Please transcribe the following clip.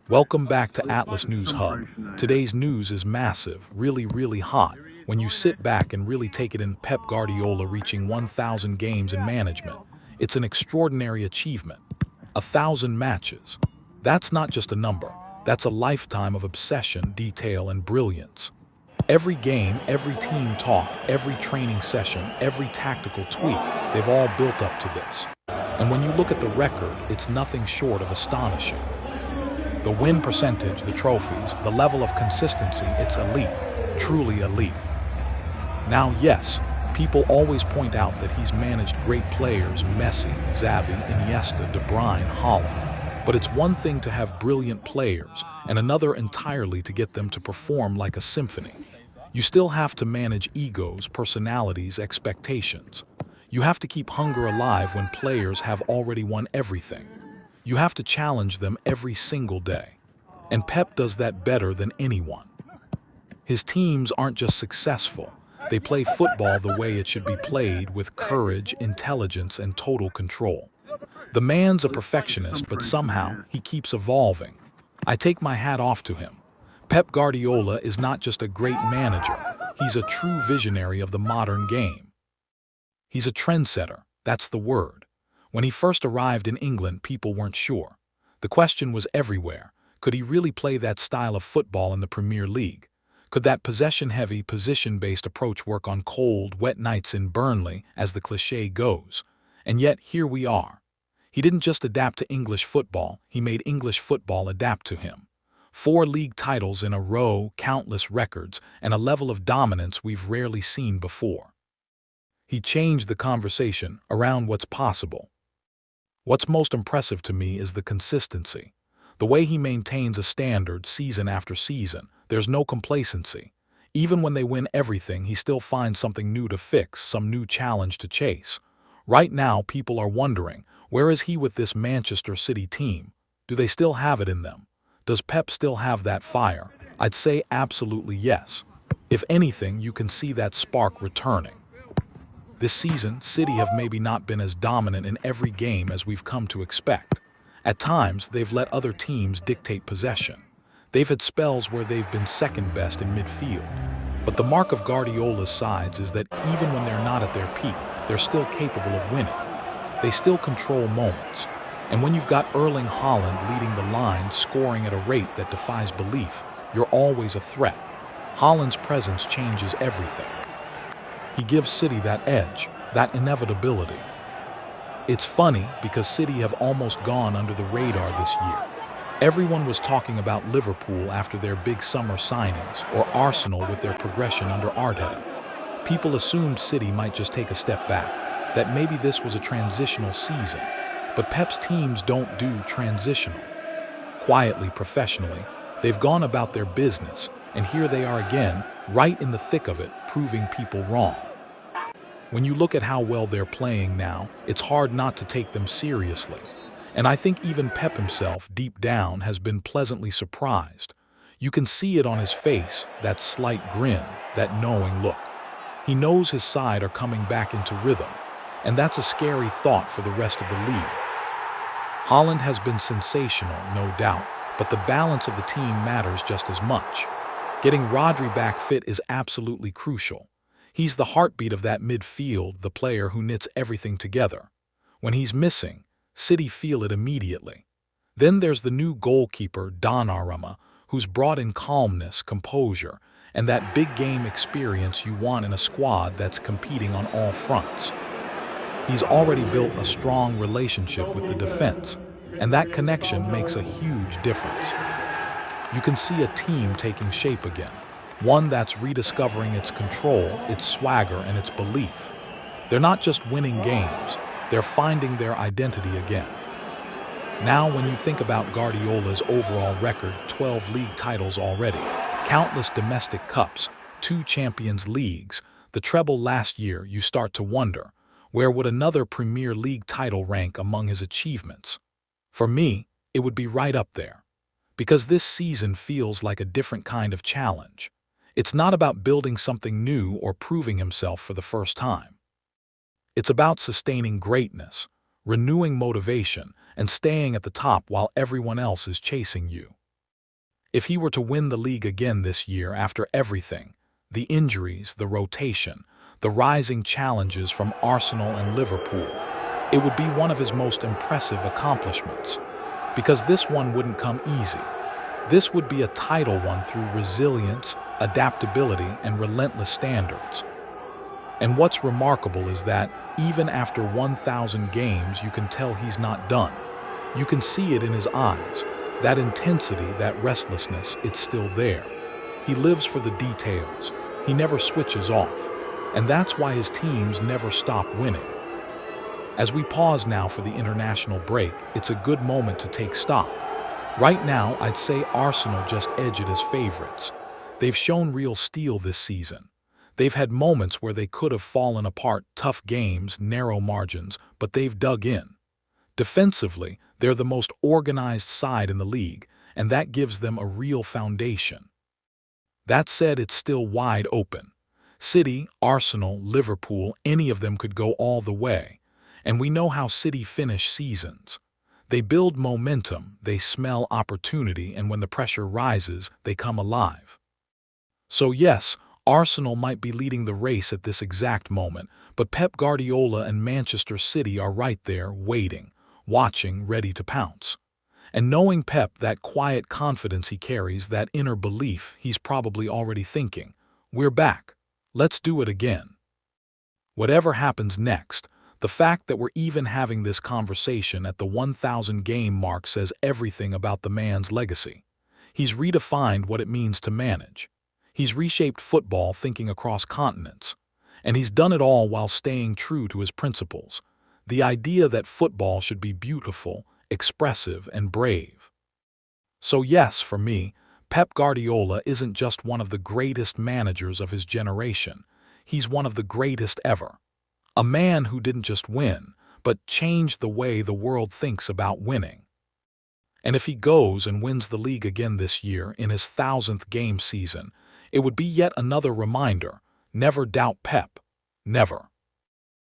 Welcome back to Atlas News Hub. Today's news is massive, really hot. When you sit back and really take it in, Pep Guardiola reaching 1,000 games in management. It's an extraordinary achievement. 1,000 matches. That's not just a number. That's a lifetime of obsession, detail, and brilliance. Every game, every team talk, every training session, every tactical tweak, they've all built up to this. And when you look at the record, it's nothing short of astonishing. The win percentage, the trophies, the level of consistency, it's elite, truly elite. Now, yes, people always point out that he's managed great players, Messi, Xavi, Iniesta, De Bruyne, Haaland. But it's one thing to have brilliant players, and another entirely to get them to perform like a symphony. You still have to manage egos, personalities, expectations. You have to keep hunger alive when players have already won everything. You have to challenge them every single day. And Pep does that better than anyone. His teams aren't just successful. They play football the way it should be played, with courage, intelligence, and total control. The man's a perfectionist, but somehow he keeps evolving. I take my hat off to him. Pep Guardiola is not just a great manager. He's a true visionary of the modern game. He's a trendsetter. That's the word. When he first arrived in England, people weren't sure. The question was everywhere. Could he really play that style of football in the Premier League? Could that possession-heavy, position-based approach work on cold, wet nights in Burnley, as the cliché goes? And yet, here we are. He didn't just adapt to English football, he made English football adapt to him. 4 league titles in a row, countless records, and a level of dominance we've rarely seen before. He changed the conversation around what's possible. What's most impressive to me is the consistency. The way he maintains a standard season after season. There's no complacency. Even when they win everything, he still finds something new to fix, some new challenge to chase. Right now, people are wondering, where is he with this Manchester City team? Do they still have it in them? Does Pep still have that fire? I'd say absolutely yes. If anything, you can see that spark returning. This season, City have maybe not been as dominant in every game as we've come to expect. At times, they've let other teams dictate possession. They've had spells where they've been second best in midfield. But the mark of Guardiola's sides is that even when they're not at their peak, they're still capable of winning. They still control moments. And when you've got Erling Haaland leading the line, scoring at a rate that defies belief, you're always a threat. Haaland's presence changes everything. He gives City that edge, that inevitability. It's funny because City have almost gone under the radar this year. Everyone was talking about Liverpool after their big summer signings, or Arsenal with their progression under Arteta. People assumed City might just take a step back, that maybe this was a transitional season. But Pep's teams don't do transitional. Quietly, professionally, they've gone about their business, and here they are again, right in the thick of it, proving people wrong. When you look at how well they're playing now, it's hard not to take them seriously. And I think even Pep himself, deep down, has been pleasantly surprised. You can see it on his face, that slight grin, that knowing look. He knows his side are coming back into rhythm, and that's a scary thought for the rest of the league. Haaland has been sensational, no doubt, but the balance of the team matters just as much. Getting Rodri back fit is absolutely crucial. He's the heartbeat of that midfield, the player who knits everything together. When he's missing, City feel it immediately. Then there's the new goalkeeper, Donnarumma, who's brought in calmness, composure, and that big game experience you want in a squad that's competing on all fronts. He's already built a strong relationship with the defense, and that connection makes a huge difference. You can see a team taking shape again. One that's rediscovering its control, its swagger, and its belief. They're not just winning games, they're finding their identity again. Now, when you think about Guardiola's overall record, 12 league titles already, countless domestic cups, 2 Champions Leagues, the treble last year, you start to wonder, where would another Premier League title rank among his achievements? For me, it would be right up there. Because this season feels like a different kind of challenge. It's not about building something new or proving himself for the first time. It's about sustaining greatness, renewing motivation, and staying at the top while everyone else is chasing you. If he were to win the league again this year after everything, the injuries, the rotation, the rising challenges from Arsenal and Liverpool, it would be one of his most impressive accomplishments. Because this one wouldn't come easy. This would be a title won through resilience, adaptability, and relentless standards. And what's remarkable is that, even after 1,000 games, you can tell he's not done. You can see it in his eyes. That intensity, that restlessness, it's still there. He lives for the details. He never switches off. And that's why his teams never stop winning. As we pause now for the international break, it's a good moment to take stock. Right now, I'd say Arsenal just edge it as favorites. They've shown real steel this season. They've had moments where they could have fallen apart, tough games, narrow margins, but they've dug in. Defensively, they're the most organized side in the league, and that gives them a real foundation. That said, it's still wide open. City, Arsenal, Liverpool, any of them could go all the way. And we know how City finish seasons. They build momentum, they smell opportunity, and when the pressure rises, they come alive. So yes, Arsenal might be leading the race at this exact moment, but Pep Guardiola and Manchester City are right there, waiting, watching, ready to pounce. And knowing Pep, that quiet confidence he carries, that inner belief, he's probably already thinking, we're back. Let's do it again. Whatever happens next, the fact that we're even having this conversation at the 1,000 game mark says everything about the man's legacy. He's redefined what it means to manage. He's reshaped football thinking across continents. And he's done it all while staying true to his principles. The idea that football should be beautiful, expressive, and brave. So yes, for me, Pep Guardiola isn't just one of the greatest managers of his generation. He's one of the greatest ever. A man who didn't just win, but changed the way the world thinks about winning. And if he goes and wins the league again this year in his 1,000th game season, it would be yet another reminder, never doubt Pep. Never.